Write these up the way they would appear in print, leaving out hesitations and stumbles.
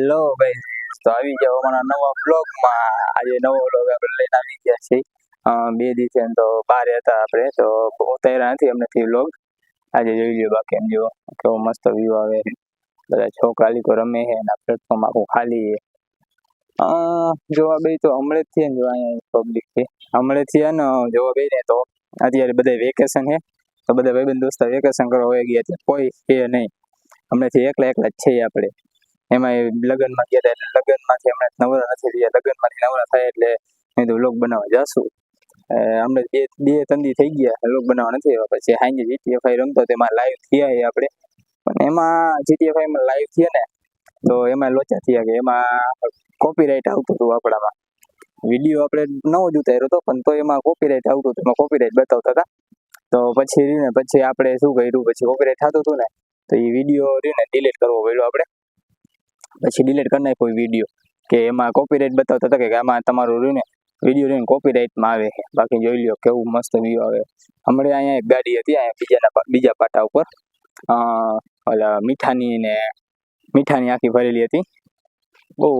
Hello ભાઈ, તો આવી જાવ અમારા નવા બ્લોગમાં. આજે નવો બ્લોગ આપણે લઈને આવી ગયા છીએ. 2 દિવસે તો બહાર હતા આપણે, તો ઉતાર્યા નથી અમનેથી બ્લોગ. આજે જોઈ લ્યો, બાકી એમ જો કેવો મસ્ત વ્યૂ આવે છે. બધા છોકરા લીકો રમે છે અને પ્લેટફોર્મ આખું ખાલી છે. જોવા બે તો હમણાંથી ને જો અહીંયા પબ્લિક છે. હમણાંથી ને જોવા બે ને તો અત્યારે બધા વેકેશન છે, તો બધા ભાઈબંધ દોસ્તો વેકેશન કરવા હોય ગયા છે. કોઈ છે નહીં, હમણાંથી એકલા જ છે આપણે. એમાં લગ્નમાં ગયા હતા એટલે લગ્નમાંથી હમણાં નવરા નથી થયા. લગ્નમાંથી નવરા થાય એટલે મેં તો વ્લોગ બનાવવા જાશું. હમણાં બે તંદી થઈ ગયા, વ્લોગ બનાવવા નથી આવ્યા. પછી હાંજે GTA 5 રમતો તેમાં લાઈવ થયા આપણે, પણ એમાં GTA 5 માં લાઈવ થયા ને તો એમાં લોચા થયા કે એમાં કોપીરાઇટ આવતું હતું. આપણામાં વિડીયો આપણે નવો જ ઉતાર્યો હતો, પણ તો એમાં કોપીરાઇટ આવતું હતું, એમાં કોપીરાઇટ બતાવતા હતા. તો પછી આપણે શું કર્યું, પછી કોપીરાઇટ થતું હતું ને તો એ વિડીયો ને ડિલીટ કરવો પડ્યો આપણે. પછી ડિલીટ કરી નાખ્યો વિડીયો, કે એમાં કોપીરાઇટ બતાવતા હતા કે આમાં તમારું રહ્યું ને વિડીયો રહીને કોપીરાઇટમાં આવે છે. બાકી જોઈ લો કેવું મસ્ત વ્યૂ આવે. હમણાં અહીંયા એક ગાડી હતી, અહીંયા બીજા પાટા ઉપર ઓલા મીઠાની આખી ભરેલી હતી. બહુ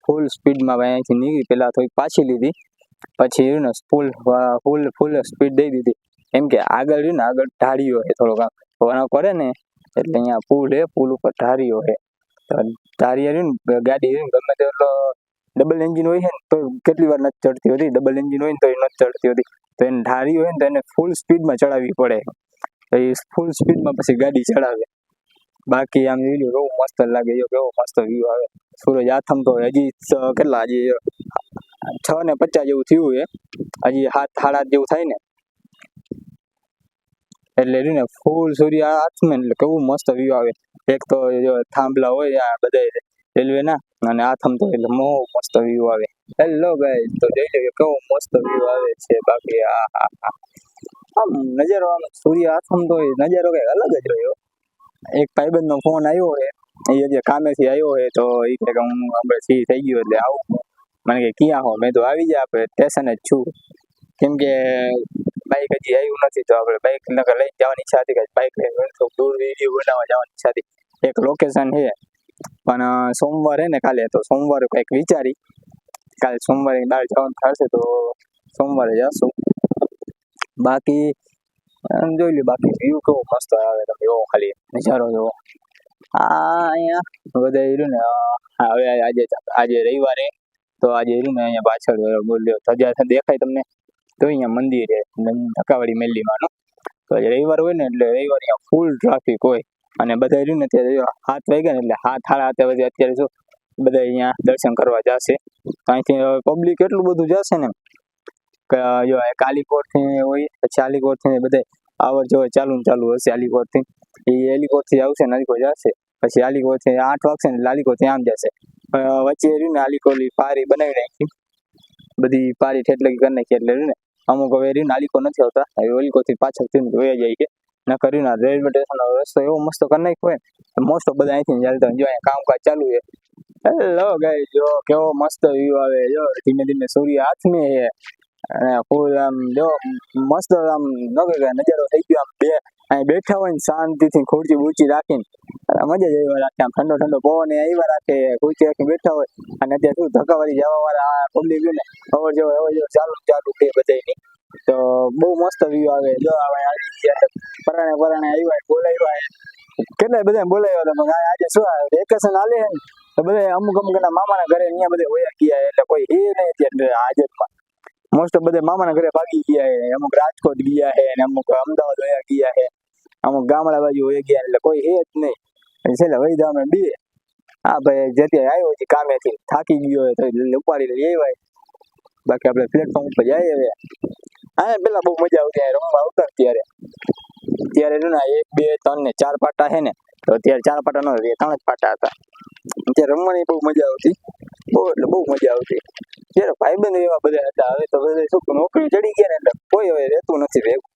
ફૂલ સ્પીડમાં અહીંયાથી નીકળી. પહેલાં થોડીક પાછી લીધી, પછી રહ્યું ને ફૂલ સ્પીડ દઈ દીધી. એમ કે આગળ રહ્યું ને આગળ ઢાળીઓ છે થોડોક વરાવ કરે ને એટલે અહીંયા પુલ ઉપર ઢારીઓ છે. તો ઢારીયા રહ્યું ને ગાડી રહ્યું ને ગમે તેટલો ડબલ એન્જિન હોય છે ને તો કેટલી વાર નથી ચડતી હોતી. ડબલ એન્જિન હોય ને તો એ નથી ચડતી હોતી. તો એને ઢારી હોય ને તો એને ફૂલ સ્પીડમાં ચડાવવી પડે. તો એ ફૂલ સ્પીડમાં પછી ગાડી ચડાવે. બાકી આમ જોઈ લો કેવું મસ્ત લાગે, કેવો મસ્ત વ્યૂ આવે. સૂરજ આથમતો હોય. હજી કેટલા હજી 6:50 જેવું થયું છે. હજી 7, 7:30 જેવું થાય ને એટલે રહ્યું ને ફૂલ સૂર્ય આથમે એટલે કેવું મસ્ત વ્યૂ આવે. એક તો જો થાંભલા હોય આ બધા રેલવેના અને આથમતો એટલે બહુ મસ્ત વ્યૂ આવે. હેલો ગાઈસ, તો જોઈ લો કેવો મસ્ત વ્યૂ આવે છે. બાકી આમ નજારો, આમ સૂર્ય આથમતો હોય નજારો કઈ અલગ જ રહ્યો. એક ભાઈબંધનો ફોન આવ્યો છે, એ હજી કામેથી આવ્યો છે, તો એ કે હું આપણે ફ્રી થઈ ગયો એટલે આવું. મને કે ક્યાં હો? મેં તો આવી જાય, આપણે સ્ટેશન જ છું. કેમ કે બાઇક હજી આવ્યું નથી, તો આપણે બાઇક લઈને જવાની ઈચ્છા હતી. બાઇક લઈને તો દૂર વિડીયો બનાવવા જવાની ઈચ્છા હતી. એક લોકેશન છે, પણ સોમવારે ને કાલે, તો સોમવારે કંઈક વિચારી. કાલે સોમવારે બહાર જવાનું થશે તો સોમવારે જશું. બાકી જોઈ લો, બાકી વ્યૂ કેવો મસ્ત આવે. તમે એવો ખાલી નજારો જોવો. અહીંયા બધા રહ્યું ને હવે આજે રવિવારે તો આજે રહ્યું ને અહીંયા પાછળ બોલ્યો ધજા દેખાય તમને તો અહીંયા મંદિર છે, ધક્કાવાળી મેલીમાંનું. તો આજે રવિવાર હોય ને એટલે રવિવારે અહીંયા ફૂલ ટ્રાફિક હોય. અને બધા રહ્યું ને અત્યારે 7 વાગ્યા ને એટલે 7, 7:30 વાગે અત્યારે શું બધા અહીંયા દર્શન કરવા જશે. અહીંથી પબ્લિક એટલું બધું જશે ને કે જો કાલીકોટથી હોય, પછી આલીકોટથી બધા આવર જવર ચાલુ હશે. આલીકોટથી એલિકોટથી આવશે ને આલીકોટ જશે. પછી આલીકોટથી 8 વાગશે ને આલીકોટથી આમ જશે. વચ્ચે રહ્યું ને આલીકોટની પારી બનાવી નાખી, બધી પારી ઠેઠ કરી નાખી. એટલે રહ્યું ને અમુક હવે રહ્યું ને આલીકો નથી આવતા, હવે ઓલીકોથી પાછળથી વયા જાય કે ન કર્યું ને રેલવે સ્ટેશનનો રસ્તો એવો મસ્ત કરી નાખ્યો હોય ને મોસ્ટ ઓફ બધા અહીંથી ચાલતા હોય. જો અહીંયા કામકાજ ચાલુ છે. હેલો ગાઈસ, જો કેવો મસ્ત વ્યૂ આવે. જો ધીમે ધીમે સૂર્ય આથમે છે અને ફૂલ આમ જો મસ્ત આમ નજારો થઈ ગયો. આમ અહીં બેઠા હોય ને શાંતિથી ખુરશી બુરચી રાખીને મજા જ આવ્યા રાખે. આમ ઠંડો પવન આવ્યા રાખે, ખુરશી રાખીને બેઠા હોય. અને અત્યારે શું ધક્કાવાળી જવા વાળા પબ્લિક ને અવર જવર ચાલુ છે બધાની. તો બહુ મસ્ત વ્યૂ આવે. જો પરાણે આવ્યા બોલાવ્યા, કેટલા બધા બોલાવ્યા હતા. આજે શું વેકેશન હાલે છે ને તો બધા અમુક ના મામાના ઘરે અહીંયા બધા હોયા ગયા. એટલે કોઈ એ નહીં અત્યારે હાજરમાં. મોસ્ટ ઓફ બધા મામાના ઘરે ભાગી ગયા છે. અમુક રાજકોટ ગયા છે ને અમુક અમદાવાદ હોયા ગયા છે, અમુક ગામડા બાજુ હોયા ગયા. એટલે કોઈ હે જ નહીં. છેલ્લે વહી જાવ અમે બે. હા ભાઈ, જગ્યાએ આવ્યો છે કામેથી, થાકી ગયો હોય તો ઉપાડી લઈ આવ્યા. બાકી આપણે પ્લેટફોર્મ ઉપર જઈએ હવે. હા, પેલા બહુ મજા આવતી રમવા આવતા ત્યારે ને 1, 2, 3 ને 4 પાટા છે ને, તો અત્યારે 4 પાટા ન 3 જ પાટા હતા. અત્યારે રમવાની બહુ મજા આવતી, એટલે બહુ મજા આવતી. ત્યારે ભાઈબંધ એવા બધા હતા. હવે તો બધા શું નોકરી ચડી ગયા ને એટલે કોઈ હવે રહેતું નથી ભેગું.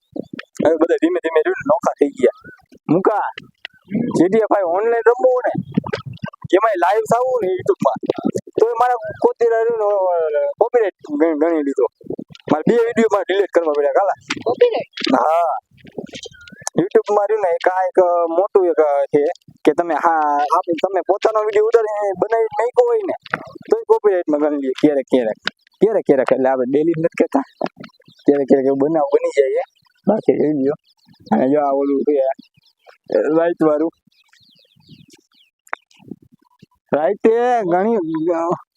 હવે બધા ધીમે ધીમે નોખા થઈ ગયા. મુકા GTA 5 ઓનલાઈન રમવું ને એમાં લાઈવ થવું ને યુટ્યુબમાં, તો મારા કોપીરાઇટ ગણી લીધો. મારે 2 વિડીયો ડિલીટ કરવા પડ્યા. કાલા કોપીરાઇટ? હા, યુટ્યુબ માં રહ્યું ને એક આ એક મોટું એક છે કે તમે તમે પોતાનો વિડીયો ઉતારીને બનાવી નાખ્યો હોય ને તોય કોપીરાઇટ માં ગણી લઈએ ક્યારેક એટલે આપણે ડેલી નથી કહેતા ક્યારેક એવું બની જાય બાકી વિડીયો અને જો આ ઓલું રાઈટ વાળું રાઈટે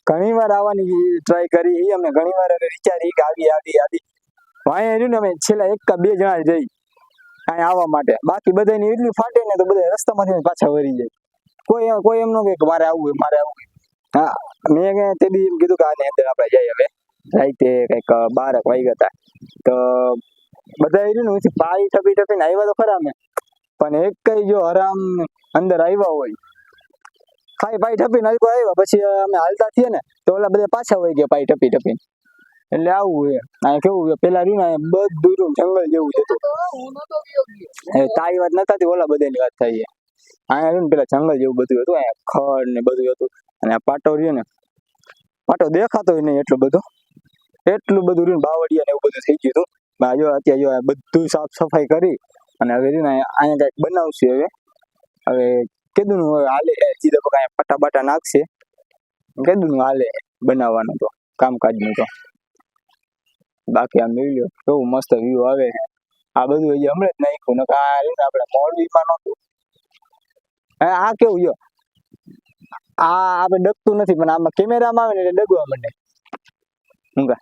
ઘણી વાર આવવાની ટ્રાય કરી અમે ઘણી વાર વિચારી કે આવી વાંહે રહ્યું ને અમે છેલ્લા 1 કે 2 જણા જઈ અહીં આવવા માટે બાકી બધાની એટલી ફાટે ને તો બધા રસ્તામાંથી પાછા વળી જાય કોઈ એમ ન કે મારે આવવું હા મેં તે દી એમ કીધું કે આની અંદર આપણે જઈએ હવે રાઈતે કંઈક 12 વાગ્યા હતા તો બધા રહ્યું ને પછી પાઈ ટપીને આવ્યા તો ખરા મેં પણ એક કઈ જો આરામ અંદર આવ્યા હોય ખાઈ પાઈ ટપીને આવ્યા પછી અમે હાલતા થઈએ ને તો ઓલા બધા પાછા વહી ગયા પાઈ ટપીને એટલે આવું છે આ કેવું છે પેલા રહ્યું ને બધું જંગલ જેવું હતું તારી વાત નતા ઓલા બધાની વાત થાય છે અહીંયા રહ્યું ને પેલા જંગલ જેવું બધું હતું અહીંયા ખડ ને બધું હતું અને આ પાટો રહ્યો ને પાટો દેખાતો નહીં એટલું બધું રહ્યું ને બાવળિયા ને એવું બધું થઈ ગયું હતું જો અત્યારે જો બધું સાફ સફાઈ કરી અને હવે રહ્યું ને અહીંયા કઈક બનાવશે હવે કીધું હવે હાલે સીધા પગ અહીંયા પટ્ટા બાટા નાખશે કીધું હાલે બનાવવાનું તો કામકાજનું તો બાકી આમ વિડીયો કેવું મસ્ત વ્યૂ આવે આ બધું હજી હમણાં જ નાખ્યું ને આપણે મોરબીમાં નહોતું આ કેવું જો આ આપણે ડગતું નથી પણ આમાં કેમેરામાં આવે ને એટલે ડગવા માંડે હું કા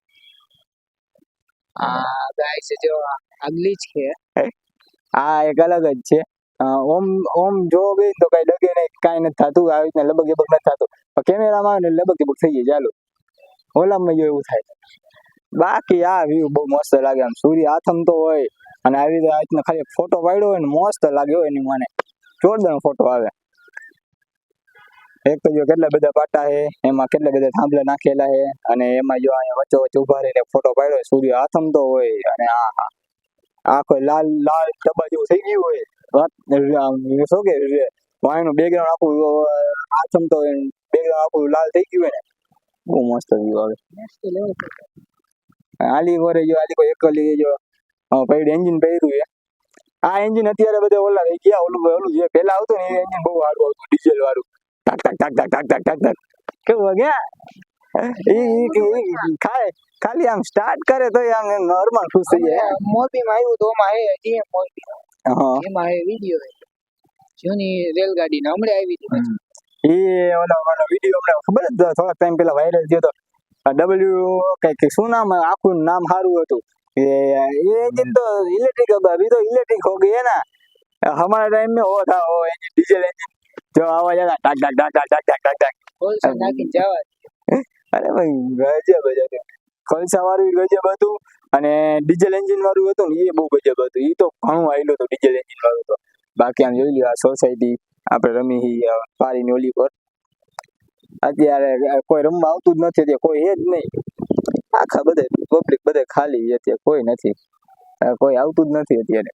ગાઈસ જો અગલી જ છે આ એક અલગ જ છે ઓમ જો ગઈ તો કઈ ડગે નહીં કાંઈ નથી થતું આવી રીતના લબગ નથી થતું પણ કેમેરામાં આવે ને લબગ થઈ જાય ચાલુ ઓલામાં જો એવું થાય બાકી આ વ્યૂ બહુ મસ્ત લાગે આમ સૂર્ય આથમતો હોય અને આવી રીતે ખાલી ફોટો પાડ્યો હોય ને મસ્ત લાગે હોય એની મને જોરદાર ફોટો આવે એક તો જો કેટલા બધા પાટા છે એમાં કેટલા બધા થાંભલા નાખેલા છે અને એમાં જો અહીંયા વચ્ચે ઉભા રહીને ફોટો પાડ્યો સૂર્ય આથમતો હોય અને આખો લાલ ડબ્બા જેવું થઈ ગયું હોય શું કે વાયનું બેકગ્રાઉન્ડ આખું આથમતો હોય બેકગ્રાઉન્ડ આખું લાલ થઈ ગયું હોય ને બહુ મસ્ત વ્યૂ આવે આલી વરે જો આલી કોઈ એકલી જો પૈડ એન્જિન પહેર્યું છે આ એન્જિન અત્યારે બધા ઓલા રહી ગયા ઓલું જે પેલા આવતું ને એ એન્જિન બહુ સારું આવતું ડીઝલ વાળું ટાક કેવું ગયા ખાલી આમ સ્ટાર્ટ કરે તો આમ નોર્મલ ખુશ થઈ જાય મોરબીમાં આવ્યું તો એમાં હે મોરબી એમાં હે વિડીયો જૂની રેલગાડી ને હમણાં આવી હતી એ ઓલો વિડીયો હમણાં ખબર જ થોડાક ટાઈમ પેલા વાયરલ થયો તો કઈક શું નામ આખું નામ સારું હતું ये इंजन तो इलेक्ट्रिक होगा अभी तो इलेक्ट्रिक हो गई है ना हमारे टाइम में वो था वो इंजन डीजल इंजन जो आवाज आता टक टक टक टक टक टक टक કોલસા નાખીને જવા અરે ભાઈ ગજબ કોલસા વાળું ગજબ હતું અને ડીઝલ એન્જિન વાળું હતું ને એ બહુ ગજબ હતું એ તો ઘણું આવેલું હતું ડીઝલ એન્જિન વાળું તો બાકી આમ જોઈ લ્યો આ સોસાયટી આપણે રમી પારીની ઓલી પર અત્યારે કોઈ રમવા આવતું જ નથી અત્યારે કોઈ હે જ નહીં આખા બધે પબ્લિક બધે ખાલી અત્યારે કોઈ નથી કોઈ આવતું જ નથી અત્યારે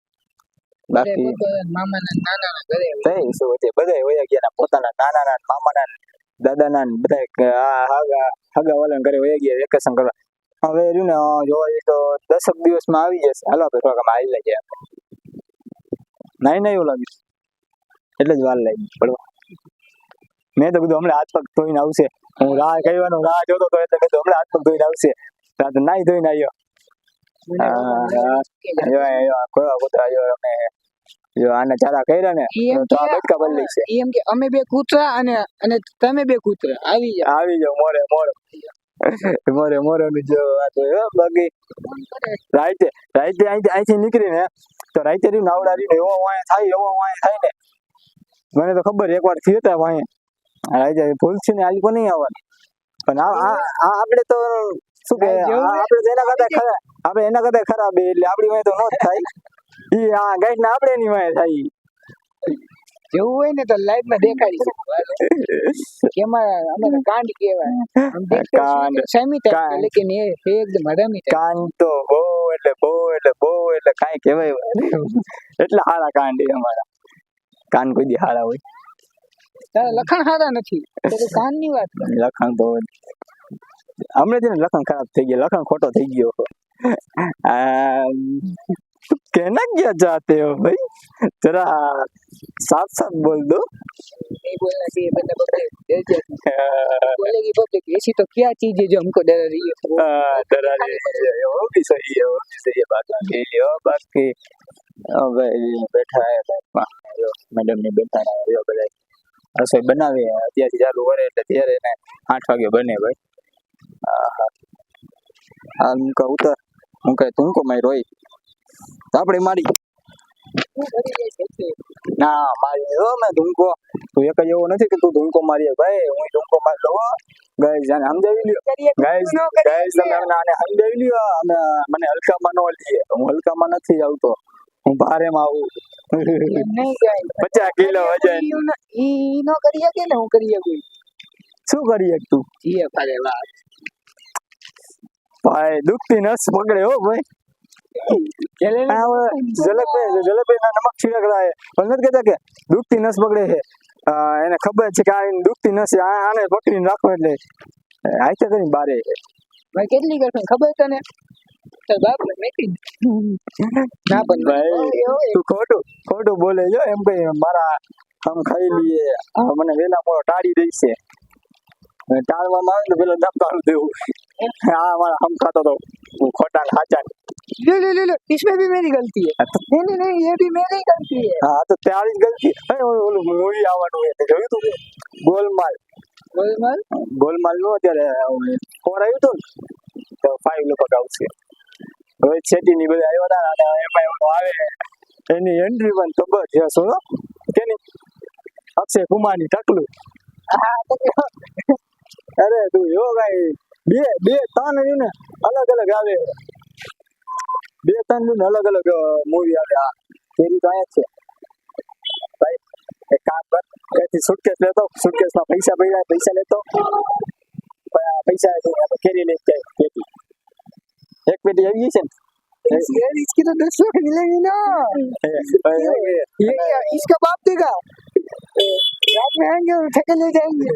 બાકી મામાના નાનાના ઘરે થઈ શું અત્યારે બધા વયા ગયા પોતાના નાનાના મામાના દાદાના બધા હગા વાળાના ઘરે વયા ગયા વેકેશન કરવા હવે રહ્યું ને જોવા જઈએ તો 10 દિવસમાં આવી જશે હાલો આપણે થોડાક આવી લઈ જાય નહીં એવું લાગ્યું એટલે જ વાર લાગી પડવા મેં તો કીધું હમણાં હાથ પગ ધોઈને આવશે હું રાહ કહેવાનું રાહ જોતો હતો એટલે કીધું હમણાં હાથ પગ ધોઈને આવશે નાઈ ધોઈને આવ્યો અમે જો આને ચારા કર્યા ને તો આ બચકા બદલી છે એમ કે અમે બે કૂતરા અને તમે બે કૂતરા આવી જાવ મોરે નું જો વાત હોય બાકી રાઈતે અહીંથી નીકળીને તો રાઈતે રહ્યું નાવડા રહ્યું એવો વાય થાય ને મને તો ખબર એકવાર થયું હતા વાય રાઈતે ભૂલ છે ને આલી નહીં આવવાની પણ આપણે તો શું કે આપણે એના કરતા ખરાબ એટલે આપણી વાય તો ન જ થાય ઈ આ ગાઈડ ને આપણે એની વાય થાય જેવું હોય ને તો લાઈવ માં દેખાડી શકું કેમાં અમે કાંડ કહેવાય हम देखते कांड सेमी टाइप लेकिन ये एकदम हरामी कांड तो बो એટલે કાઈ કહેવાય એટલે હારા કાંડ અમારા કાન કોઈ દી હારા હોય તારા લખણ હારા નથી તો કાન ની વાત લખણ તો હમણાં જ લખણ ખરાબ થઈ ગયું લખણ ખોટો થઈ ગયો कहना क्या चाहते हो भाई, जरा साफ साफ बोल दो। नहीं बोलना चाहिए बंदा पकड़े डर जाती है। बोलेगी पब्लिक ऐसी तो क्या चीज है जो हमको डरा रही है। डरा रही है, वो भी सही है, वो भी सही है, बात ले लियो बाकी। હવે બેઠા હે બાઈકમાં, મેડમ ને બેઠા હે બધા રસોઈ બનાવી અત્યારથી ચાલુ કરે એટલે ત્યારે એને 8 વાગે બને ભાઈ। હાલ મુકા ઉતર, હું કહે તું કો મારી રોઈ આપણે મારી ના મારી હો મેં ધૂમકો, તું એક જ એવો નથી કે તું ધૂમકો મારી ભાઈ, હું ધૂમકો મારી લઉં ગાઈસ, જાને સમજાવી લ્યો ગાઈસ, ગાઈસ તમે આને સમજાવી લ્યો, અને મને હલકામાં ન લઈએ, હું હલકામાં નથી આવતો, હું ભારેમાં આવું। नहीं गाइस 50 કિલો વજન, ई नो करिए के ना करिए कोई શું કરીએ તું ये फारे वाह ભાઈ, દુખતી નસ પકડે હો ભાઈ। चले આ હવે જલેબી ના નમક છીડક રહે પણ નથી કહેતા કે દુખતી નસ પકડે છે, એને ખબર છે કે આ એની દુખતી નસ છે, આને પકડીને રાખો એટલે આયતે કરીને બારે मैं કેટલી કરશું ખબર તને તો બાપ ને મેકી ના પણ ભાઈ તું ખોટું બોલે જો, એમ કઈ મારા આમ ખાઈ લઈએ, આ મને વેલા મોડો ટાળી દઈ છે, ટાળવામાં આવે તો પેલો દબાણ દેવું, હા મારા હમ ખાતો તો હું ખોટા ને સાચા ले इसमें भी मेरी गलती है नहीं नहीं ये भी मेरी गलती है હા તો તારી જ ગલતી। ઓલું મૂવી આવવાનું છે જોયું તું ગોલમાલ, ગોલમાલ નું અત્યારે 4 આવ્યું હતું ને તો 5 લોકો આવશે, રોહિત શેટ્ટી ની બધા આવ્યા હતા અને એમાં એવું આવે એની એન્ટ્રી પણ જબરજસ્ત હો કે નહીં, અક્ષય કુમાર ની ટકલું, અરે તું જો ભાઈ બે ત્રણ રહ્યું ને અલગ અલગ આવે, 2-3 નું અલગ અલગ મૂવી આવે, હા તેરી તો અહીંયા જ છે ભાઈ। એક કામ કર, ત્યાંથી સુટકેસ લેતો, સુટકેસમાં પૈસા પડ્યા, પૈસા લેતો, પૈસા કેરી લઈ જાય પેટી, એક પેટી આવી ગઈ છે ને यार इसकी तो 10 लाख मिलेंगी ना ये इसका बाप देगा रात में आएंगे और ठेके ले जाएंगे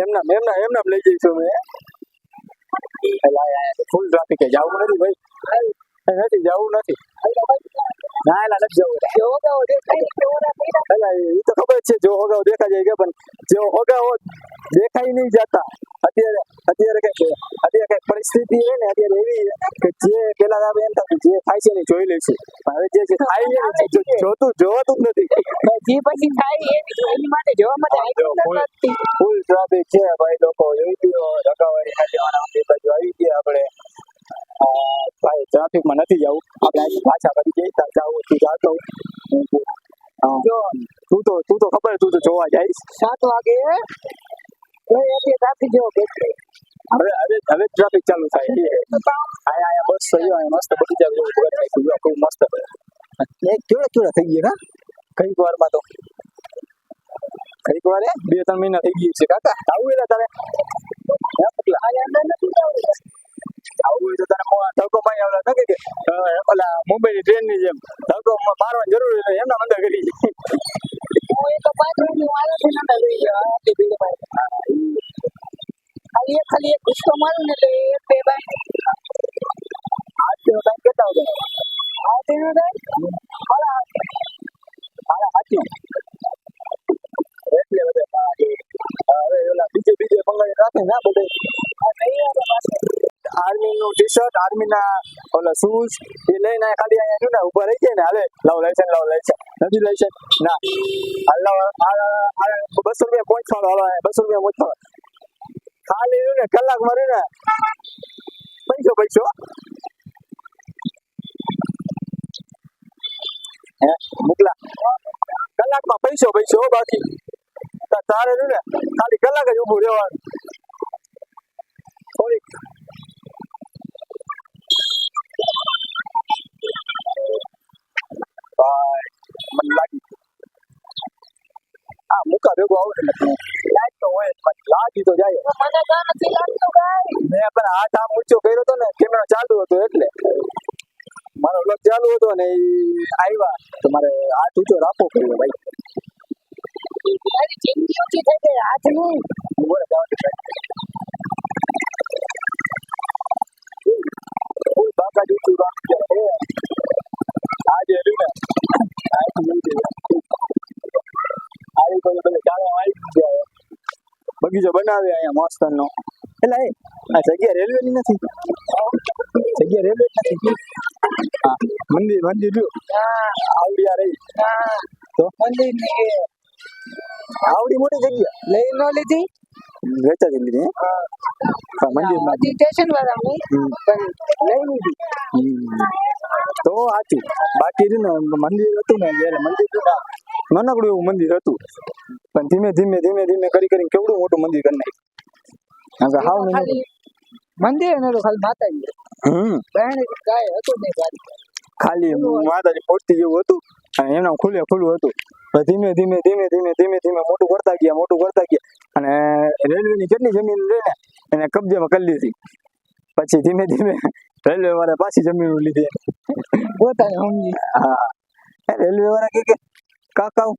એમના લઈ જઈશું મેં, ફૂલ ટ્રાફિક જવું નથી ભાઈ, નથી જવું નથી, ના એલા નથી જવું, એ તો ખબર છે જો હોગાવ દેખા જાય પણ જો હોગાવ દેખાઈ નહીં જતા, અત્યારે કઈ પરિસ્થિતિ છે ને અત્યારે એવી કે જે પેલા આપણે એમ થતું જે થાય છે ને જોઈ લઈશું, હવે જે થાય છે ને જોવાતું જ નથી, જે પછી થાય એની માટે જોવા માટે ફૂલ ટ્રાફિક છે ભાઈ, લોકો જોઈ ગયો રકાવાળી ખાલી બે બાજુ આવી ગયા આપણે, ભાઈ ટ્રાફિકમાં નથી જવું આપણે, અહીં પાછા કરી જઈએ જાવું તું જાતો, જો તું તો ખબર તું તો જોવા જઈશ 7 વાગે ટ્રાફિક જેવો બેઠે હવે ટ્રાફિક ચાલુ થાય આયા બસ થઈ ગયો, મસ્ત બગીચા જેવું ઘર નાખ્યું, ખૂબ મસ્ત કેવડા થઈ ગયા કઈક વારમાં તો, કઈક વાર 2-3 મહિના થઈ ગયું છે કાકા, આવું એટલે તારે આવું હોય તો તારે ધક્કો પાઈ આવડે ન કે ઓલા મુંબઈની ટ્રેન ની જેમ ધક્કો મારવાની જરૂર નથી, એમના અંદર કરી તો 5 મિનિટ વાળો છે ને લઈ ગયો આટલી ભીડ ભાઈ, ખાલી એક ગુસ્સો મારું ને એટલે એક બે ભાઈ આજનો ટાઈમ કેટલા વાગે આ તેનો ભાઈ મારા હાથી એટલે હવે ઓલા બીજે બંગાળી રાખે ના બધે આર્મી નું ટી શર્ટ, આર્મી ના ઓલા શૂઝ એ લઈને ખાલી અહીંયા ને ઉભા રહી જાય ને હાલે લાવ લાયસન્સ નથી લાયસન્સ ના હાલ લાવ 200 રૂપિયા પહોંચવાનો, હાલો 200 રૂપિયા પહોંચવાનો, ખાલી ને કલાક મારે ને પૈસો હે મોકલા કલાકમાં પૈસો બાકી તારે ને ખાલી કલાક જ ઉભું રહેવાનું, થોડીક મને લાગી આ મુકા ભેગો આવડે ને લાઈટ તો હોય લાગી તો જાય, મને તો નથી લાગતું ભાઈ, મેં પણ હાથ આમ ઊંચો કર્યો હતો ને કેમેરા ચાલુ હતો એટલે મારો વ્લોગ ચાલુ હતો ને એ આવ્યા તો મારે હાથ ઊંચો રાખવો પડ્યો ભાઈ, મારી જિંદગી ઊંચી થઈ ગઈ હાથ નહીં એકાદ ઊંચું કામ છે આજે રહ્યું ને આવી કોઈ બધે ચાલવા આવી ગયા બગીચો બનાવે અહીંયા મસ્ત નો એટલે આ જગ્યા રેલવે ની નથી જગ્યા રેલવે નથી હા મંદિર રહ્યું આવડિયા રહી તો મંદિર ની આવડી મોટી જગ્યા લઈ ન લીધી વેચાતી લીધી મંદિર માં સ્ટેશન વાળા પણ લઈ લીધી તો સાચું બાકી રહ્યું ને મંદિર હતું ને એટલે મંદિર નાનકડું એવું મંદિર હતું પણ ધીમે ધીમે કરીને કેવડું મોટું મંદિર કરી નાખ્યું કારણ કે હાવ ખાલી મંદિર નતું ખાલી માતાજી બહેણ કાંઈ હતું નહીં ગાડી ખાલી માતાજી મૂર્તિ જેવું હતું અને એના ખુલ્લું હતું પણ ધીમે મોટું કરતા ગયા અને રેલવેની કેટલી જમીન રહી ને એને કબજામાં કરી લીધી પછી ધીમે રેલવે વાળા પાછી જમીન લીધી પોતાને સમજી હા રેલવે વાળા કે કાકા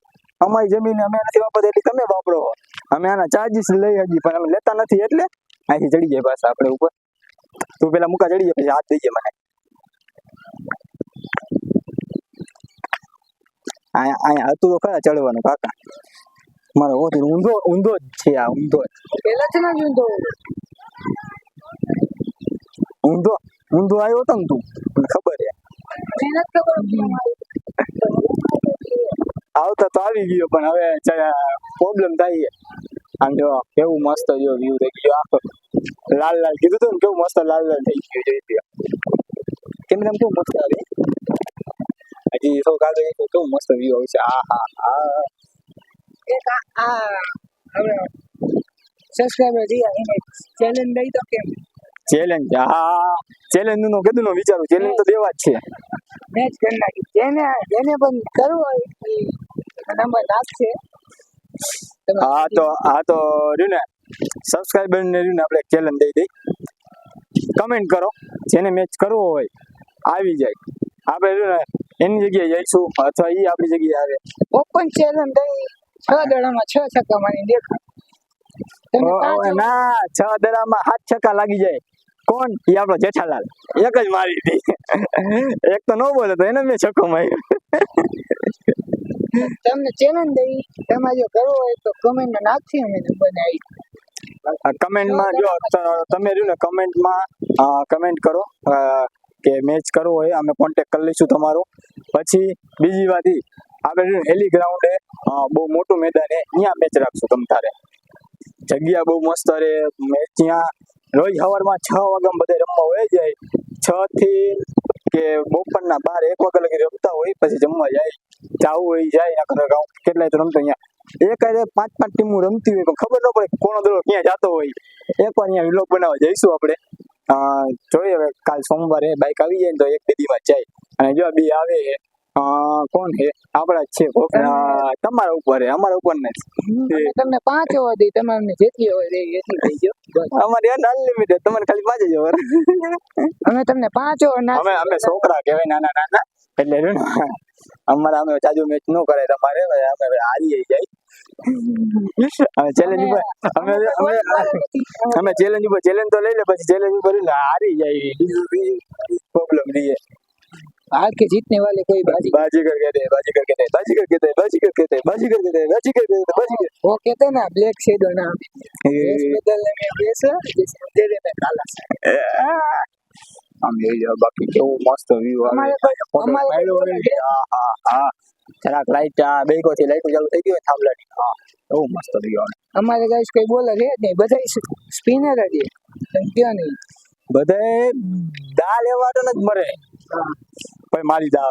અમારી જમીન અમે નથી વાપરતા એટલે તમે વાપરો અમે આના ચાર્જીસ લઈ હજી પણ અમે લેતા નથી એટલે અહીંથી ચડી જાય પાછા આપણે ઉપર તું પેલા મુકા ચડી જાય પછી હાથ દઈ જાય મને અહીંયા હતું તો ખરા ચડવાનું કાકા મારો ઊંધો જ છે આ ઊંધો પેલા છે ને ઊંધો આવ્યો હતો ને તું મને ખબર છે મહેનત તો આવતા તો આવી ગયો પણ હવે પ્રોબ્લેમ થાય આમ જો કેવું મસ્ત જો વ્યૂ થઈ ગયો આખો લાલ કીધું તું ને કેવું મસ્ત લાલ થઈ ગયું જોઈ ગયો કેમેરા કેવું મસ્ત આવે હજી થોડુંક આગળ કેવું મસ્ત વ્યૂ આવશે હા એક આ હવે સબસ્ક્રાઇબર રહ્યા એને ચેલેન્જ દઈ તો કેમ ચેલેન્જ ચેલેન્જ નું કીધું નો વિચારું ચેલેન્જ તો દેવા જ છે મેચ કરી નાખી જેને પણ કરવું હોય એ નંબર નાખશે હા તો રહ્યું ને સબસ્ક્રાઇબર ને રહ્યું ને આપણે ચેલેન્જ દઈ કમેન્ટ કરો જેને મેચ કરવો હોય આવી જાય આપણે રહ્યું ને એની જગ્યાએ જઈશું અથવા એ આપણી જગ્યાએ આવે ઓપન ચેલેન્જ દઈ 6 દડામાં 6 છક્કા મારી દેખાય ના 6 દડામાં 7 છક્કા લાગી જાય કોણ એ આપણો જેઠાલાલ એક જ મારી હતી એક તો ન બોલે તો એને મેં છક્કો માર્યો તમને ચેલેન્જ દઈ તમારે જો કરવો હોય તો કમેન્ટ માં નાખી અમે બનાવી કમેન્ટમાં જો તમે રહ્યું ને કમેન્ટ કરો કે મેચ કરવો હોય અમે કોન્ટેક્ટ કરી લઈશું તમારો પછી બીજી વાત એ આપણે હેલી ગ્રાઉન્ડે બહુ મોટું મેદાન ત્યાં મેચ રાખશું તમ તારે જગ્યા બહુ મસ્ત રહે મેચ ત્યાં રોજ સવારમાં 6 વાગ્યા બધા રમવા હોય જાય 6 થી કે બપોરના 12 1 વાગ્યા લગી રમતા હોય પછી જમવા જાય જાવું હોય જાય કેટલાય તો રમતો અહીંયા એક 5 ટીમો રમતી હોય પણ ખબર ન પડે કોનો દડો ક્યાં જતો હોય એકવાર અહીંયા વિલોગ બનાવવા જઈશું આપણે જોઈએ હવે કાલ સોમવારે બાઇક આવી જાય ને તો 1-2 દિવસ જાય અને જો બી આવે કોણ છે આપણા જ છે તમારા ઉપર અમારા ઉપર નથી તમને 5 ઓવર દઈ તમારે જેટલી ઓવર દઈ એટલી થઈ ગયો અમારે અનલિમિટેડ તમારે ખાલી 5 જ ઓવર અમે તમને 5 ઓવર ના અમે છોકરા કહેવાય નાના એટલે અમારા અમે ચાજુ મેચ ન કરે તમારે અમે હારી જાય અમે ચેલેન્જ ઉપર અમે ચેલેન્જ તો લઈ લે પછી ચેલેન્જ ઉપર હારી જાય प्रॉब्लम नहीं है हार के जीतने वाले कोई बाजीगर कहते हैं वो कहते हैं ना ब्लैक शेडो ना बदलने में कैसा जैसे अंधेरे में काला हम ये बाकी केवो मस्त व्यू જરાક લાઈટ બેકો થી લાઈટ ચાલુ થઈ ગઈ થાંભલાની બહુ મસ્ત વ્યુ આવે અમારે ગાઈસ કોઈ બોલર છે નહીં બધા સ્પિનર જ છે ક્યાં નહીં બધા દા લેવા તો જ મરે ભાઈ મારી દા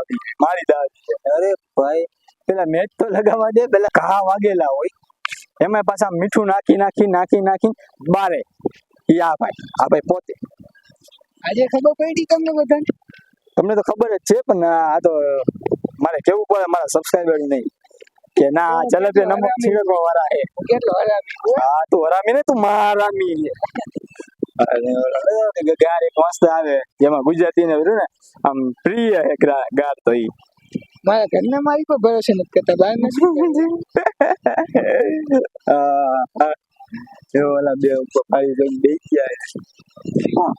અરે ભાઈ પેલા મેચ તો લગાવવા દે પેલા ઘા વાગેલા હોય એમાં પાછા મીઠું નાખી બારે યા ભાઈ પોતે આજે ખબર પડી તમને તો ખબર જ છે પણ આ તો મારે કેવું પડે મારા સબસ્ક્રાઇબર નહીં કે ના ચલે તે નમક છીણકવા વાળા હે કેટલો હરામી હા તું હરામી ને તું મારામી ગાર એક મસ્ત આવે જેમાં ગુજરાતી ને બધું ને આમ પ્રિય હે ગાર તો ઈ મારા ઘરના મારી પર ભરોસે નથી કરતા બહાર નથી એ ઓલા બે ઉપર ખાલી જઈને બેસી ગયા.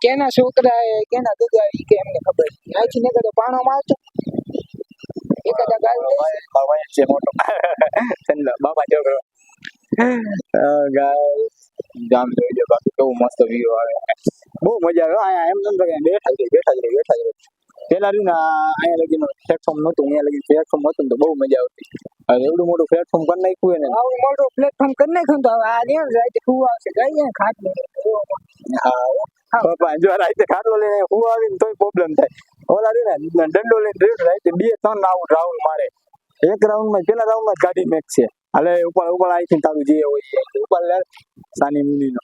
કેના છોકરા હે કેના દુગા ઈ કે એમને ખબર આથી ને તો પાણો મારતો એકાદા ગાલ દે ભાઈ છે મોટો ચંદા બાપા છોકરો. ગાઈસ જામ જોઈ લો બાકી કેવું મસ્ત વ્યૂ આવે. બહુ મજા આવે અહીંયા એમ સમજો કે બેઠા જ રહી. પેલા રહ્યું ને અહીંયા લગીને પ્લેટફોર્મ નહોતું, અહીંયા લગીને પ્લેટફોર્મ હતું ને તો બહુ મજા આવતી. હવે એવડું મોટું પ્લેટફોર્મ કરી નાખ્યું હોય ને. આવું મોટું પ્લેટફોર્મ કરી નાખ્યું તો હવે આ ને રાતે ખુવા આવશે ગઈ ખાટલો હા પપ્પા જો રાતે ખાટલો લઈને હું આવીને તોય પ્રોબ્લેમ થાય. ઓલા રહ્યું ને દંડો લઈને રહ્યું રાતે 2-3 રાઉન્ડ મારે. એક રાઉન્ડમાં પેલા રાઉન્ડમાં જ ગાડી મેક છે. હાલે ઉપર અહીંથી તારું જે હોય ઉપર લે સાની મુનીનો